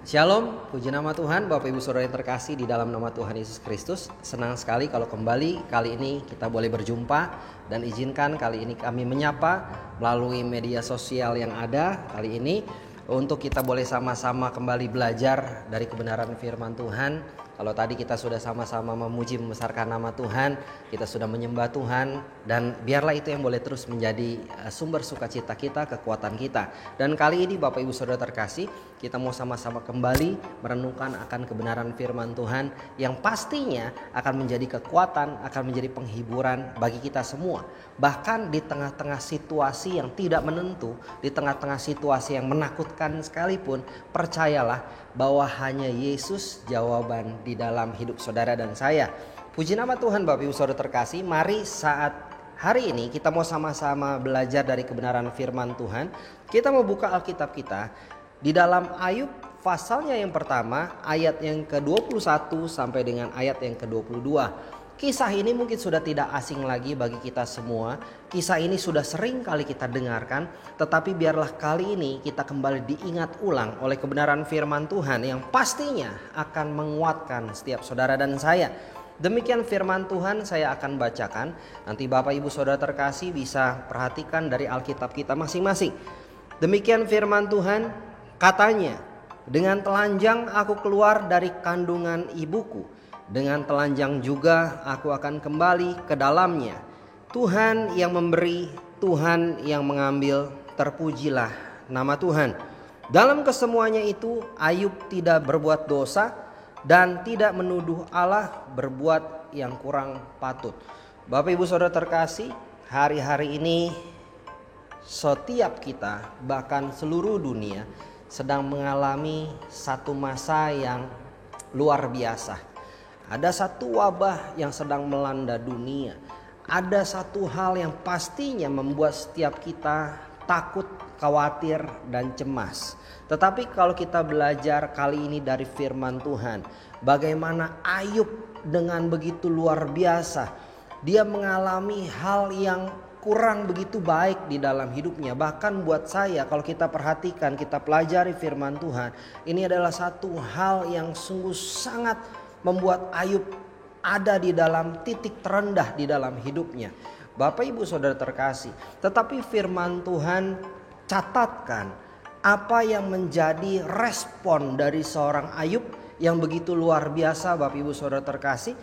Shalom, puji nama Tuhan, Bapak Ibu Saudara yang terkasih di dalam nama Tuhan Yesus Kristus. Senang sekali kalau kembali kali ini kita boleh berjumpa, dan izinkan kali ini kami menyapa melalui media sosial yang ada kali ini untuk kita boleh sama-sama kembali belajar dari kebenaran firman Tuhan. Kalau tadi kita sudah sama-sama memuji membesarkan nama Tuhan, kita sudah menyembah Tuhan, dan biarlah itu yang boleh terus menjadi sumber sukacita kita, kekuatan kita. Dan kali ini Bapak Ibu Saudara terkasih, kita mau sama-sama kembali merenungkan akan kebenaran firman Tuhan yang pastinya akan menjadi kekuatan, akan menjadi penghiburan bagi kita semua. Bahkan di tengah-tengah situasi yang tidak menentu, di tengah-tengah situasi yang menakutkan sekalipun, percayalah bahwa hanya Yesus jawaban di dalam hidup saudara dan saya. Puji nama Tuhan Bapak Ibu Saudara terkasih. Mari saat hari ini kita mau sama-sama belajar dari kebenaran firman Tuhan. Kita mau buka Alkitab kita di dalam Ayub pasalnya yang pertama, ayat yang ke-21 sampai dengan ayat yang ke-22. Kisah ini mungkin sudah tidak asing lagi bagi kita semua. Kisah ini sudah sering kali kita dengarkan, tetapi biarlah kali ini kita kembali diingat ulang oleh kebenaran firman Tuhan yang pastinya akan menguatkan setiap saudara dan saya. Demikian firman Tuhan saya akan bacakan. Nanti Bapak Ibu Saudara terkasih bisa perhatikan dari Alkitab kita masing-masing. Demikian firman Tuhan, katanya, "Dengan telanjang aku keluar dari kandungan ibuku. Dengan telanjang juga aku akan kembali ke dalamnya. Tuhan yang memberi, Tuhan yang mengambil, terpujilah nama Tuhan." Dalam kesemuanya itu Ayub tidak berbuat dosa dan tidak menuduh Allah berbuat yang kurang patut. Bapak Ibu Saudara terkasih, hari-hari ini setiap kita, bahkan seluruh dunia, sedang mengalami satu masa yang luar biasa. Ada satu wabah yang sedang melanda dunia. Ada satu hal yang pastinya membuat setiap kita takut, khawatir, dan cemas. Tetapi kalau kita belajar kali ini dari firman Tuhan, bagaimana Ayub dengan begitu luar biasa, dia mengalami hal yang kurang begitu baik di dalam hidupnya. Bahkan buat saya, kalau kita perhatikan, kita pelajari firman Tuhan, ini adalah satu hal yang sungguh sangat membuat Ayub ada di dalam titik terendah di dalam hidupnya. Bapak Ibu Saudara terkasih, tetapi firman Tuhan catatkan apa yang menjadi respon dari seorang Ayub yang begitu luar biasa. Bapak Ibu Saudara terkasih,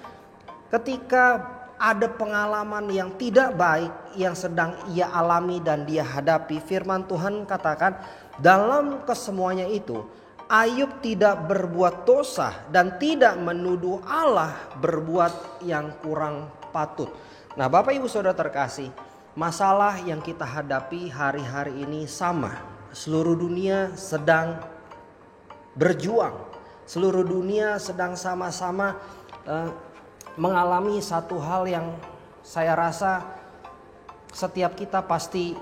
ketika ada pengalaman yang tidak baik yang sedang ia alami dan dia hadapi, firman Tuhan katakan dalam kesemuanya itu Ayub tidak berbuat dosa dan tidak menuduh Allah berbuat yang kurang patut. Nah, Bapak Ibu Saudara terkasih, masalah yang kita hadapi hari-hari ini sama. Seluruh dunia sedang berjuang. Seluruh dunia sedang sama-sama mengalami satu hal yang saya rasa setiap kita pasti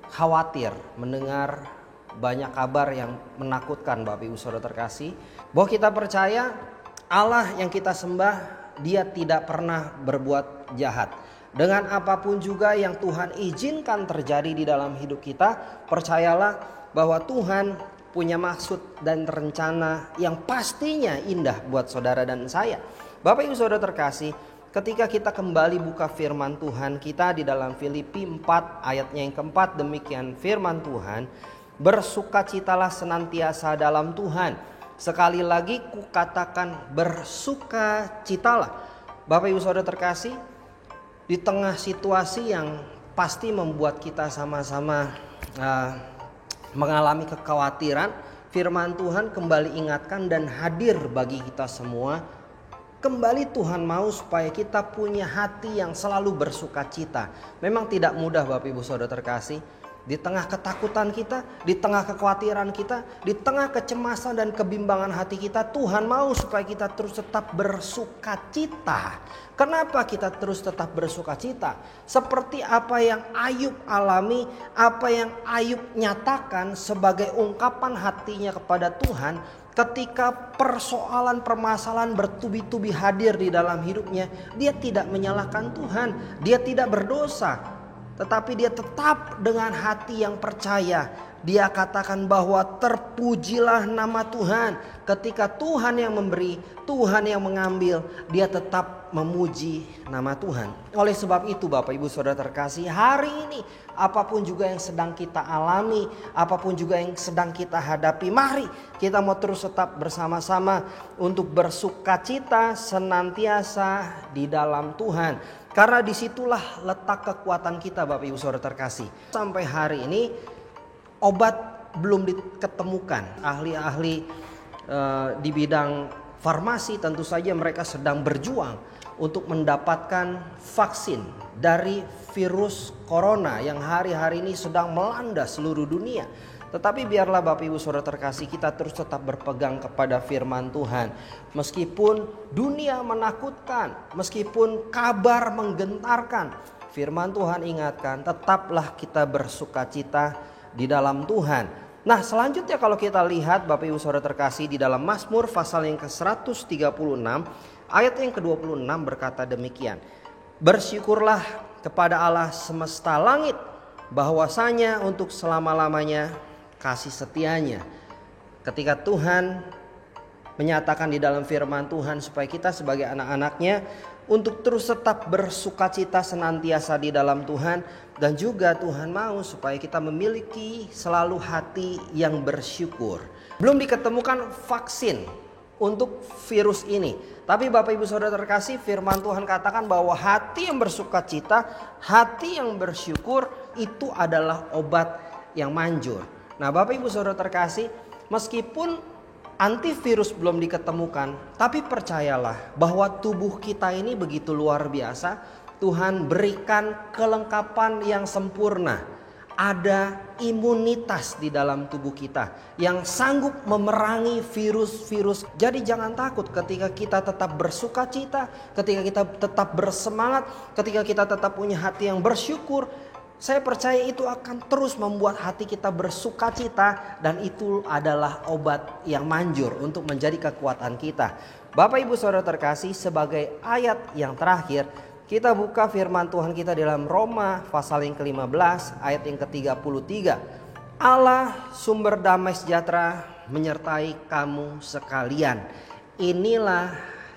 khawatir mendengar banyak kabar yang menakutkan. Bapak Ibu Saudara terkasih, bahwa kita percaya Allah yang kita sembah, dia tidak pernah berbuat jahat. Dengan apapun juga yang Tuhan izinkan terjadi di dalam hidup kita, percayalah bahwa Tuhan punya maksud dan rencana yang pastinya indah buat saudara dan saya. Bapak Ibu Saudara terkasih, ketika kita kembali buka firman Tuhan kita di dalam Filipi 4 ayatnya yang keempat, demikian firman Tuhan, "Bersukacitalah senantiasa dalam Tuhan. Sekali lagi kukatakan bersukacitalah." Bapak Ibu Saudara terkasih, di tengah situasi yang pasti membuat kita sama-sama mengalami kekhawatiran, firman Tuhan kembali ingatkan dan hadir bagi kita semua. Kembali Tuhan mau supaya kita punya hati yang selalu bersukacita. Memang tidak mudah Bapak Ibu Saudara terkasih. Di tengah ketakutan kita, di tengah kekhawatiran kita, di tengah kecemasan dan kebimbangan hati kita, Tuhan mau supaya kita terus tetap bersukacita. Kenapa kita terus tetap bersukacita? Seperti apa yang Ayub alami, apa yang Ayub nyatakan sebagai ungkapan hatinya kepada Tuhan ketika persoalan permasalahan bertubi-tubi hadir di dalam hidupnya. Dia tidak menyalahkan Tuhan, dia tidak berdosa. Tetapi dia tetap dengan hati yang percaya dia katakan bahwa terpujilah nama Tuhan. Ketika Tuhan yang memberi, Tuhan yang mengambil, dia tetap memuji nama Tuhan. Oleh sebab itu Bapak Ibu Saudara terkasih, hari ini apapun juga yang sedang kita alami, apapun juga yang sedang kita hadapi, mari kita mau terus tetap bersama-sama untuk bersukacita senantiasa di dalam Tuhan. Karena disitulah letak kekuatan kita Bapak Ibu Saudara terkasih. Sampai hari ini obat belum diketemukan. Ahli-ahli di bidang farmasi tentu saja mereka sedang berjuang untuk mendapatkan vaksin dari virus corona yang hari-hari ini sedang melanda seluruh dunia. Tetapi biarlah Bapak Ibu Saudara terkasih, kita terus tetap berpegang kepada firman Tuhan. Meskipun dunia menakutkan, meskipun kabar menggentarkan, firman Tuhan ingatkan, tetaplah kita bersukacita di dalam Tuhan. Nah, selanjutnya kalau kita lihat Bapak Ibu Saudara terkasih di dalam Mazmur pasal yang ke-136 ayat yang ke-26 berkata demikian. Bersyukurlah kepada Allah semesta langit, bahwasanya untuk selama-lamanya kasih setianya. Ketika Tuhan menyatakan di dalam firman Tuhan supaya kita sebagai anak-anaknya untuk terus tetap bersukacita senantiasa di dalam Tuhan. Dan juga Tuhan mau supaya kita memiliki selalu hati yang bersyukur. Belum diketemukan vaksin untuk virus ini. Tapi Bapak Ibu Saudara terkasih, firman Tuhan katakan bahwa hati yang bersukacita, hati yang bersyukur itu adalah obat yang manjur. Nah Bapak Ibu Saudara terkasih, meskipun antivirus belum diketemukan, tapi percayalah bahwa tubuh kita ini begitu luar biasa. Tuhan berikan kelengkapan yang sempurna. Ada imunitas di dalam tubuh kita yang sanggup memerangi virus-virus. Jadi jangan takut ketika kita tetap bersukacita, ketika kita tetap bersemangat, ketika kita tetap punya hati yang bersyukur. Saya percaya itu akan terus membuat hati kita bersukacita, dan itu adalah obat yang manjur untuk menjadi kekuatan kita. Bapak Ibu Saudara terkasih, sebagai ayat yang terakhir, kita buka firman Tuhan kita dalam Roma pasal yang ke-15 ayat yang ke-33. Allah sumber damai sejahtera menyertai kamu sekalian. Inilah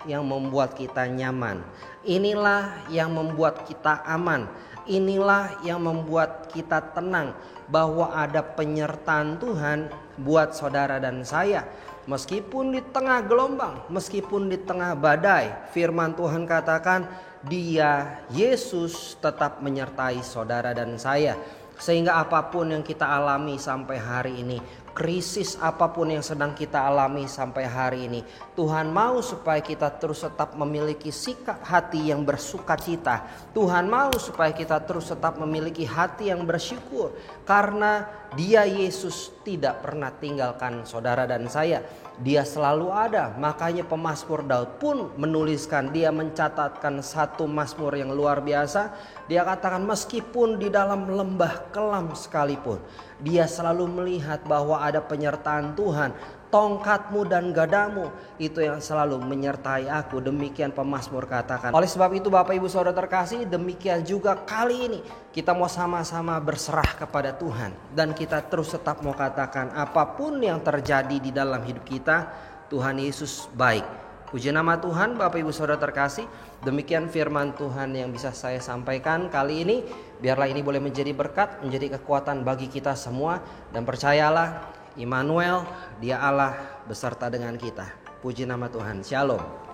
yang membuat kita nyaman. Inilah yang membuat kita aman. Inilah yang membuat kita tenang bahwa ada penyertaan Tuhan buat saudara dan saya. Meskipun di tengah gelombang, meskipun di tengah badai, firman Tuhan katakan Dia, Yesus, tetap menyertai saudara dan saya. Sehingga apapun yang kita alami sampai hari ini, krisis apapun yang sedang kita alami sampai hari ini, Tuhan mau supaya kita terus tetap memiliki sikap hati yang bersukacita. Tuhan mau supaya kita terus tetap memiliki hati yang bersyukur, karena Dia, Yesus, tidak pernah tinggalkan saudara dan saya. Dia selalu ada. Makanya pemazmur Daud pun menuliskan, dia mencatatkan satu mazmur yang luar biasa. Dia katakan meskipun di dalam lembah kelam sekalipun, dia selalu melihat bahwa ada penyertaan Tuhan. Tongkatmu dan gadamu itu yang selalu menyertai aku. Demikian pemazmur katakan. Oleh sebab itu Bapak Ibu Saudara terkasih, demikian juga kali ini kita mau sama-sama berserah kepada Tuhan. Dan kita terus tetap mau katakan apapun yang terjadi di dalam hidup kita, Tuhan Yesus baik. Puji nama Tuhan Bapak Ibu Saudara terkasih. Demikian firman Tuhan yang bisa saya sampaikan kali ini. Biarlah ini boleh menjadi berkat, menjadi kekuatan bagi kita semua. Dan percayalah, Immanuel, Dia Allah beserta dengan kita. Puji nama Tuhan. Shalom.